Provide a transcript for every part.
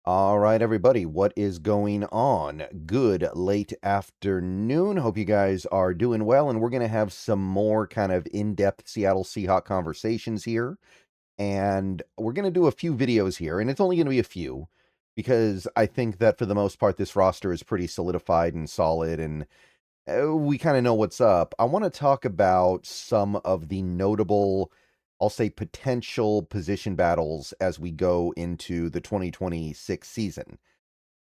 All right, everybody, what is going on? Good late afternoon. Hope you guys are doing well, and we're going to have some more kind of in-depth Seattle Seahawk conversations here. And we're going to do a few videos here, and it's only going to be a few because I think that for the most part, this roster is pretty solidified and solid, and we kind of know what's up. I want to talk about some of the notable, I'll say, potential position battles as we go into the 2026 season.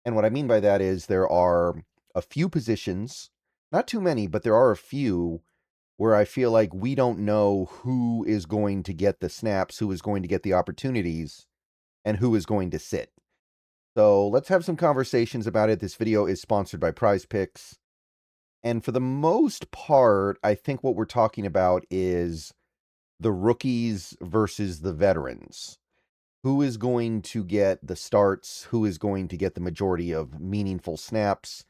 And what I mean by that is there are a few positions, not too many, but there are a few where I feel like we don't know who is going to get the snaps, who is going to get the opportunities, and who is going to sit. So let's have some conversations about it. This video is sponsored by Prize Picks. And for the most part, I think what we're talking about is the rookies versus the veterans. Who is going to get the starts? Who is going to get the majority of meaningful snaps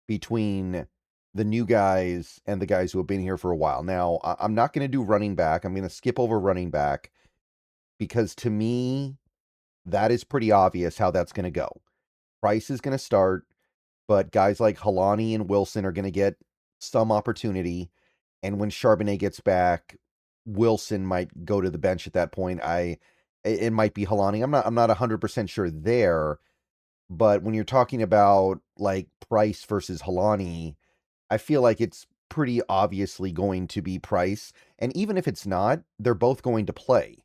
between the new guys and the guys who have been here for a while? Now, I'm not going to do running back. I'm going to skip over running back because to me, that is pretty obvious how that's going to go. Price is going to start, but guys like Halani and Wilson are going to get some opportunity. And when Charbonnet gets back, Wilson might go to the bench at that point. It might be Halani. I'm not 100% sure there, but when you're talking about like Price versus Halani, I feel like it's pretty obviously going to be Price. And even if it's not, they're both going to play.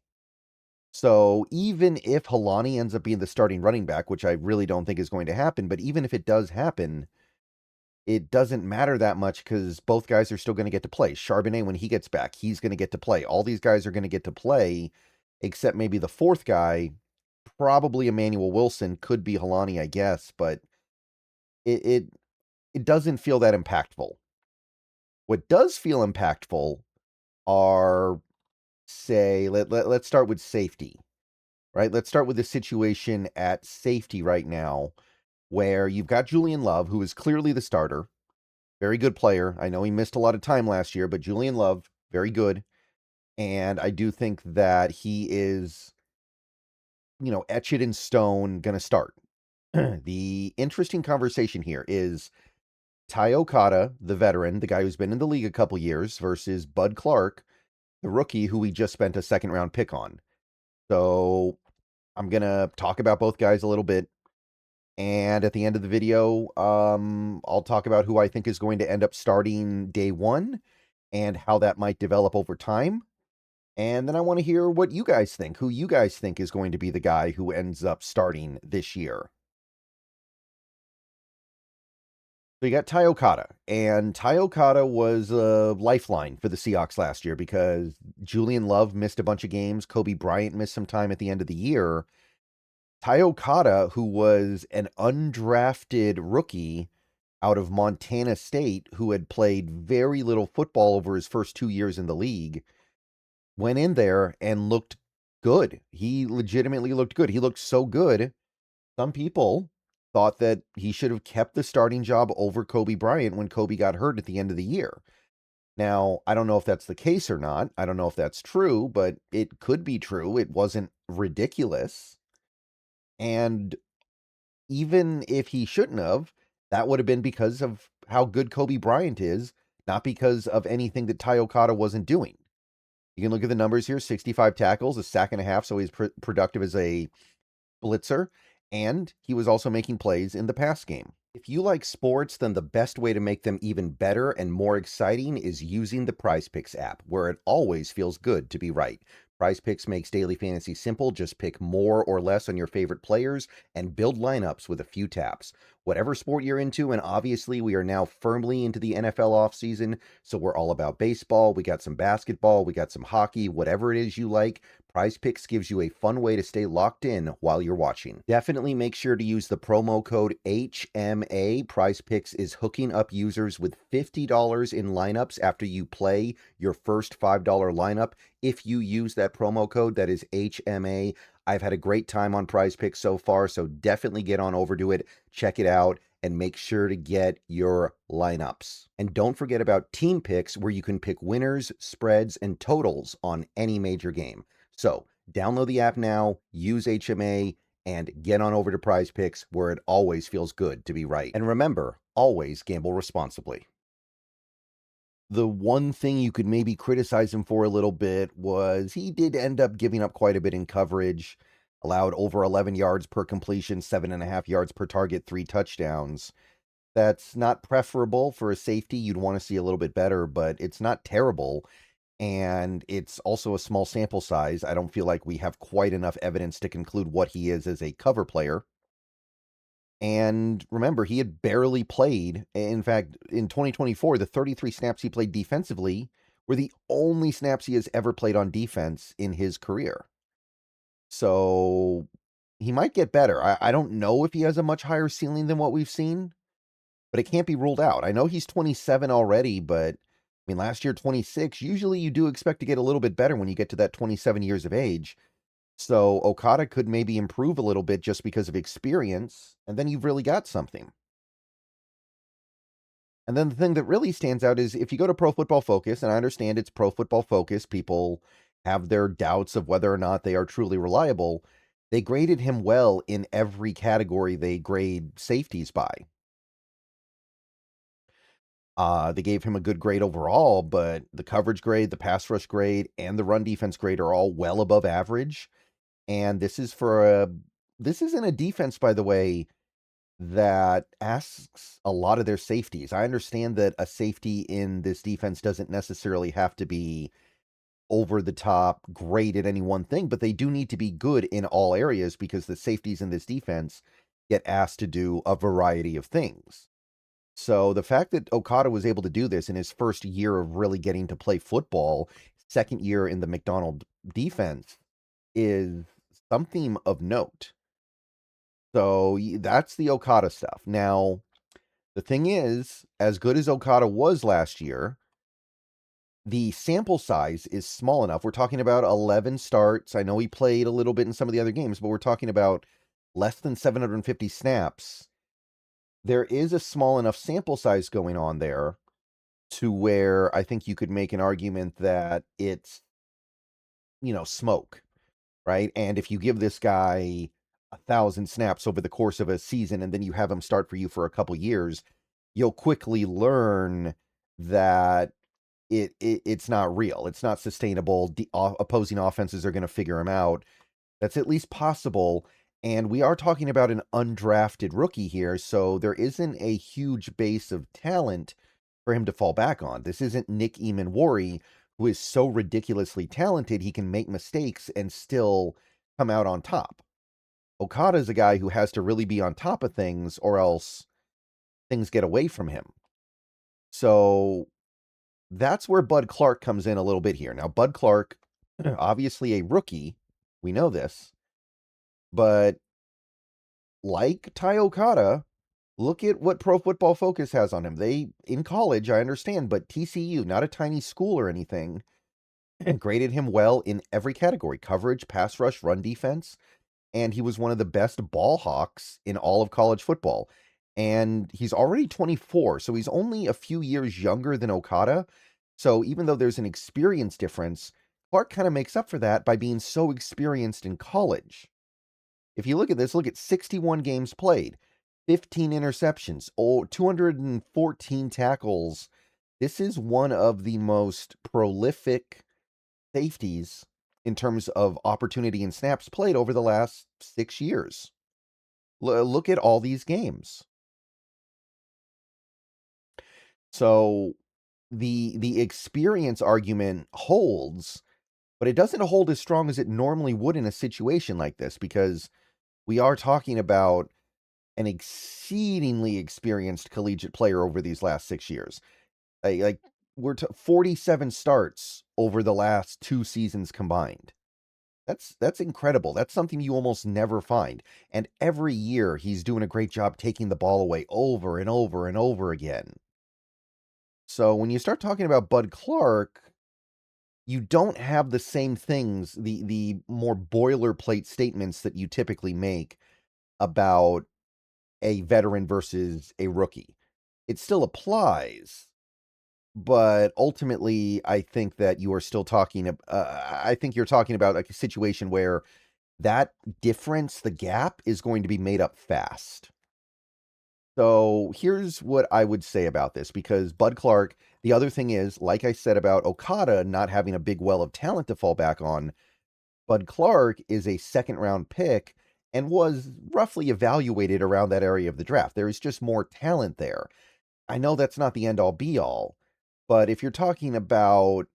So even if Halani ends up being the starting running back, which I really don't think is going to happen, but even if it does happen, it doesn't matter that much because both guys are still going to get to play. Charbonnet, when he gets back, he's going to get to play. All these guys are going to get to play, except maybe the fourth guy, probably Emmanuel Wilson, could be Halani, I guess, but it it, it doesn't feel that impactful. What does feel impactful are, say, let's start with safety, right? Let's start with the situation at safety right now, where you've got Julian Love, who is clearly the starter. Very good player. I know he missed a lot of time last year, but Julian Love, very good. And I do think that he is, etched in stone, going to start. The interesting conversation here is Ty Okada, the veteran, the guy who's been in the league a couple years, versus Bud Clark, the rookie who we just spent a second round pick on. So I'm going to talk about both guys a little bit. And at the end of the video, I'll talk about who I think is going to end up starting day one and how that might develop over time. And then I want to hear what you guys think, who you guys think is going to be the guy who ends up starting this year. So you got Ty Okada, and Ty Okada was a lifeline for the Seahawks last year because Julian Love missed a bunch of games. Kobe Bryant missed some time at the end of the year. Ty Okada, who was an undrafted rookie out of Montana State, who had played very little football over his first 2 years in the league, went in there and looked good. He legitimately looked good. He looked so good. Some people thought that he should have kept the starting job over Kobe Bryant when Kobe got hurt at the end of the year. Now, I don't know if that's the case or not. I don't know if that's true, but it could be true. It wasn't ridiculous. And even if he shouldn't have, that would have been because of how good Kobe Bryant is, not because of anything that Ty Okada wasn't doing. You can look at the numbers here, 65 tackles, a sack and a half, so he's productive as a blitzer, and he was also making plays in the pass game. If you like sports, then the best way to make them even better and more exciting is using the Prize Picks app, where it always feels good to be right. Prize Picks makes daily fantasy simple. Just pick more or less on your favorite players and build lineups with a few taps. Whatever sport you're into, and obviously we are now firmly into the NFL offseason, so we're all about baseball. We got some basketball, we got some hockey, whatever it is you like. Prize Picks gives you a fun way to stay locked in while you're watching. Definitely make sure to use the promo code HMA. Prize Picks is hooking up users with $50 in lineups after you play your first $5 lineup. If you use that promo code, that is HMA. I've had a great time on Prize Picks so far, so definitely get on over to it, check it out, and make sure to get your lineups. And don't forget about Team Picks, where you can pick winners, spreads, and totals on any major game. So download the app now, use HMA, and get on over to Prize Picks, where it always feels good to be right. And remember, always gamble responsibly. The one thing you could maybe criticize him for a little bit was he did end up giving up quite a bit in coverage, allowed over 11 yards per completion, 7.5 yards per target, 3 touchdowns. That's not preferable for a safety. You'd want to see a little bit better, but it's not terrible. And it's also a small sample size. I don't feel like we have quite enough evidence to conclude what he is as a cover player. And remember, he had barely played. In fact, in 2024, the 33 snaps he played defensively were the only snaps he has ever played on defense in his career. So he might get better. I don't know if he has a much higher ceiling than what we've seen, but it can't be ruled out. I know he's 27 already, but I mean, last year, 26. Usually you do expect to get a little bit better when you get to that 27 years of age. So Okada could maybe improve a little bit just because of experience, and then you've really got something. And then the thing that really stands out is if you go to Pro Football Focus, and I understand it's Pro Football Focus, people have their doubts of whether or not they are truly reliable. They graded him well in every category they grade safeties by. They gave him a good grade overall, but the coverage grade, the pass rush grade, and the run defense grade are all well above average. And this isn't a defense, by the way, that asks a lot of their safeties. I understand that a safety in this defense doesn't necessarily have to be over the top great at any one thing, but they do need to be good in all areas because the safeties in this defense get asked to do a variety of things. So the fact that Okada was able to do this in his first year of really getting to play football, second year in the McDonald defense, is something of note. So that's the Okada stuff. Now, the thing is, as good as Okada was last year, the sample size is small enough. We're talking about 11 starts. I know he played a little bit in some of the other games, but we're talking about less than 750 snaps. There is a small enough sample size going on there to where I think you could make an argument that it's, smoke, right? And if you give this guy 1,000 snaps over the course of a season and then you have him start for you for a couple years, you'll quickly learn that it's not real. It's not sustainable. Opposing offenses are going to figure him out. That's at least possible. And we are talking about an undrafted rookie here, so there isn't a huge base of talent for him to fall back on. This isn't Nick Eamon-Wari, who is so ridiculously talented he can make mistakes and still come out on top. Okada is a guy who has to really be on top of things or else things get away from him. So that's where Bud Clark comes in a little bit here. Now, Bud Clark, obviously a rookie, we know this, but like Ty Okada, look at what Pro Football Focus has on him. They, in college, I understand, but TCU, not a tiny school or anything, graded him well in every category: coverage, pass rush, run defense. And he was one of the best ball hawks in all of college football. And he's already 24, so he's only a few years younger than Okada. So even though there's an experience difference, Clark kind of makes up for that by being so experienced in college. If you look at this, look at 61 games played, 15 interceptions, 214 tackles. This is one of the most prolific safeties in terms of opportunity and snaps played over the last 6 years. Look at all these games. So the experience argument holds, but it doesn't hold as strong as it normally would in a situation like this, because we are talking about an exceedingly experienced collegiate player over these last 6 years. Like we're 47 starts over the last 2 seasons combined. That's incredible. That's something you almost never find. And every year he's doing a great job taking the ball away over and over and over again. So when you start talking about Bud Clark, you don't have the same things, the more boilerplate statements that you typically make about a veteran versus a rookie. It still applies, but ultimately I think that you are still talking I think you're talking about like a situation where that difference, the gap, is going to be made up fast. So here's what I would say about this, because Bud Clark, the other thing is, like I said about Okada not having a big well of talent to fall back on, Bud Clark is a second round pick and was roughly evaluated around that area of the draft. There is just more talent there. I know that's not the end all be all, but if you're talking about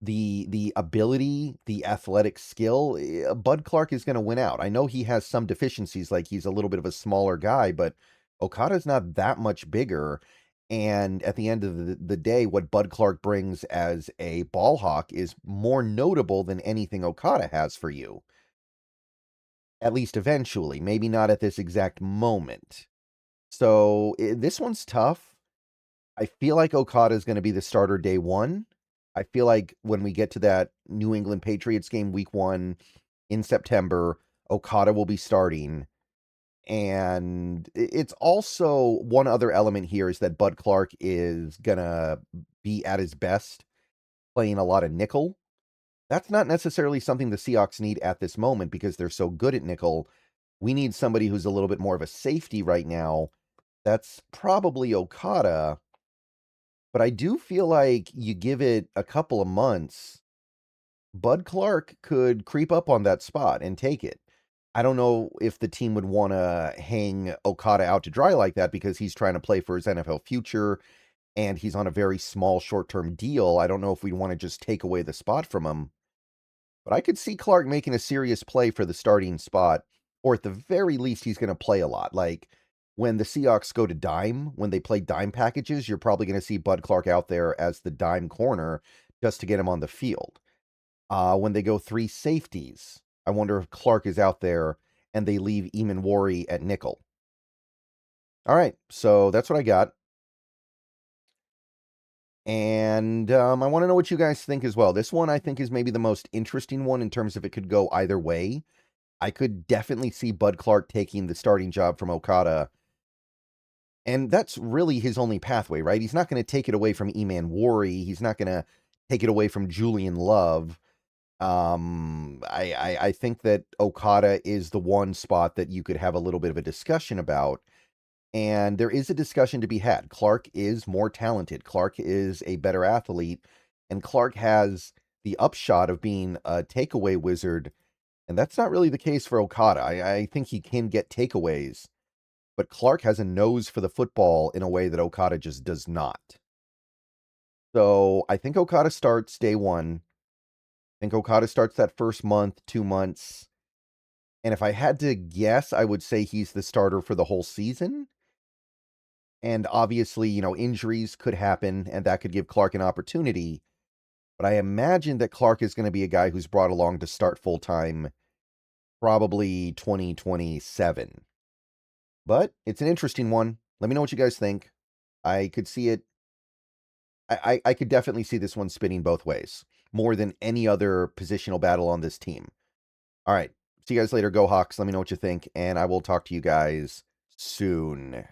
the ability, the athletic skill, Bud Clark is going to win out. I know he has some deficiencies, like he's a little bit of a smaller guy, but Okada's not that much bigger. And at the end of the day, what Bud Clark brings as a ball hawk is more notable than anything Okada has for you. At least eventually, maybe not at this exact moment. So this one's tough. I feel like Okada is going to be the starter day one. I feel like when we get to that New England Patriots game week 1 in September, Okada will be starting. And it's also one other element here is that Bud Clark is going to be at his best playing a lot of nickel. That's not necessarily something the Seahawks need at this moment because they're so good at nickel. We need somebody who's a little bit more of a safety right now. That's probably Okada. But I do feel like you give it a couple of months, Bud Clark could creep up on that spot and take it. I don't know if the team would want to hang Okada out to dry like that because he's trying to play for his NFL future and he's on a very small short-term deal. I don't know if we want to just take away the spot from him. But I could see Clark making a serious play for the starting spot, or at the very least, he's going to play a lot. Like when the Seahawks go to dime, when they play dime packages, you're probably going to see Bud Clark out there as the dime corner just to get him on the field. When they go 3 safeties, I wonder if Clark is out there and they leave Eamon Worry at nickel. All right, so that's what I got. And I want to know what you guys think as well. This one I think is maybe the most interesting one in terms of it could go either way. I could definitely see Bud Clark taking the starting job from Okada. And that's really his only pathway, right? He's not going to take it away from Eman Worry. He's not going to take it away from Julian Love. I think that Okada is the one spot that you could have a little bit of a discussion about. And there is a discussion to be had. Clark is more talented. Clark is a better athlete. And Clark has the upshot of being a takeaway wizard. And that's not really the case for Okada. I think he can get takeaways. But Clark has a nose for the football in a way that Okada just does not. So I think Okada starts day one. I think Okada starts that first month, 2 months. And if I had to guess, I would say he's the starter for the whole season. And obviously, injuries could happen, and that could give Clark an opportunity. But I imagine that Clark is going to be a guy who's brought along to start full-time probably 2027. But it's an interesting one. Let me know what you guys think. I could see it. I could definitely see this one spinning both ways, more than any other positional battle on this team. All right. See you guys later. Go Hawks. Let me know what you think, and I will talk to you guys soon.